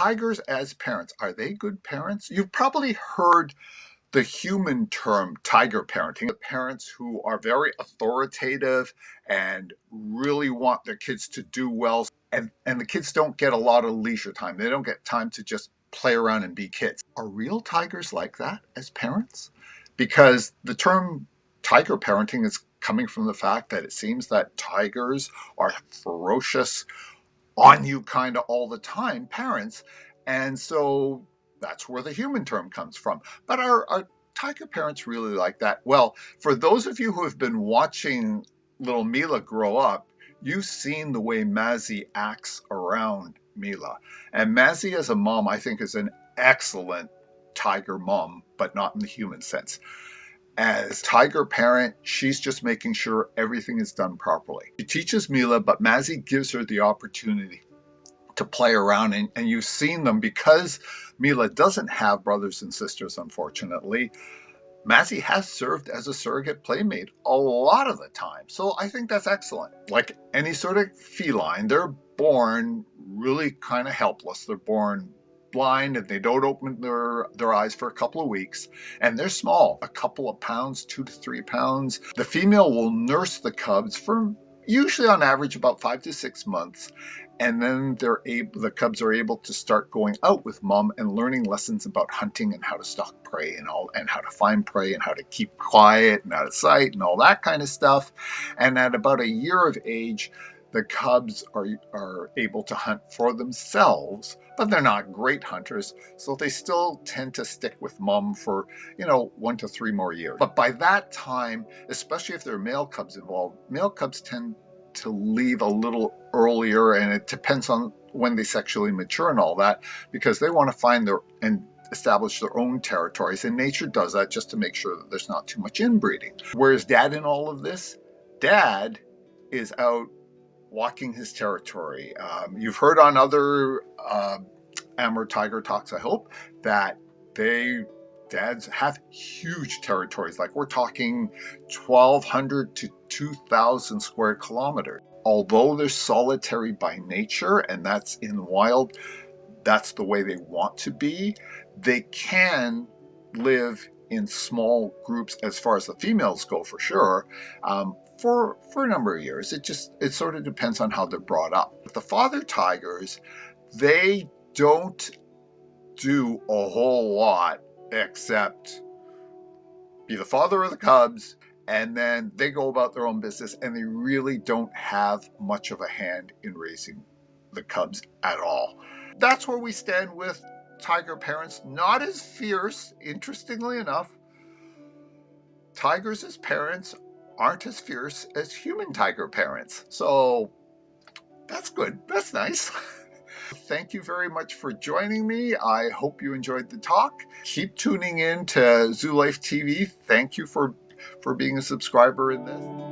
tigers as parents, are they good parents? You've probably heard the human term tiger parenting, the parents who are very authoritative and really want their kids to do well. And the kids don't get a lot of leisure time. They don't get time to just play around and be kids. Are real tigers like that as parents? Because the term tiger parenting is coming from the fact that it seems that tigers are ferocious, on you kind of all the time parents. And so that's where the human term comes from. But are tiger parents really like that? Well, for those of you who have been watching little Mila grow up, you've seen the way Mazzy acts around Mila. And Mazzy as a mom, I think, is an excellent tiger mom, but not in the human sense. As tiger parent, she's just making sure everything is done properly. She teaches Mila, but Mazzy gives her the opportunity to play around, and you've seen them because Mila doesn't have brothers and sisters, unfortunately. Mazzy has served as a surrogate playmate a lot of the time. So I think that's excellent. Like any sort of feline, they're born really kind of helpless. They're born blind and they don't open their eyes for a couple of weeks. And they're small, a couple of pounds, 2 to 3 pounds. The female will nurse the cubs for usually on average about 5 to 6 months. And then the cubs are able to start going out with mom and learning lessons about hunting and how to stalk prey and how to find prey and how to keep quiet and out of sight and all that kind of stuff. And at about a year of age, the cubs are able to hunt for themselves, but they're not great hunters, so they still tend to stick with mom for 1 to 3 more years. But by that time, especially if there are male cubs involved, male cubs tend to leave a little earlier, and it depends on when they sexually mature and all that, because they want to find and establish their own territories, and nature does that just to make sure that there's not too much inbreeding. Whereas dad in all of this, dad is out walking his territory. You've heard on other Amur Tiger talks, I hope, that dads have huge territories. Like we're talking 1,200 to 2,000 square kilometers. Although they're solitary by nature, and that's in the wild, that's the way they want to be, they can live in small groups as far as the females go, for sure, for a number of years. It sort of depends on how they're brought up. But the father tigers, they don't do a whole lot except be the father of the cubs, and then they go about their own business, and they really don't have much of a hand in raising the cubs at all. That's where we stand with tiger parents. Not as fierce, interestingly enough. Tigers as parents aren't as fierce as human tiger parents. So that's good. That's nice. Thank you very much for joining me. I hope you enjoyed the talk. Keep tuning in to Zoolife TV. Thank you for being a subscriber in this.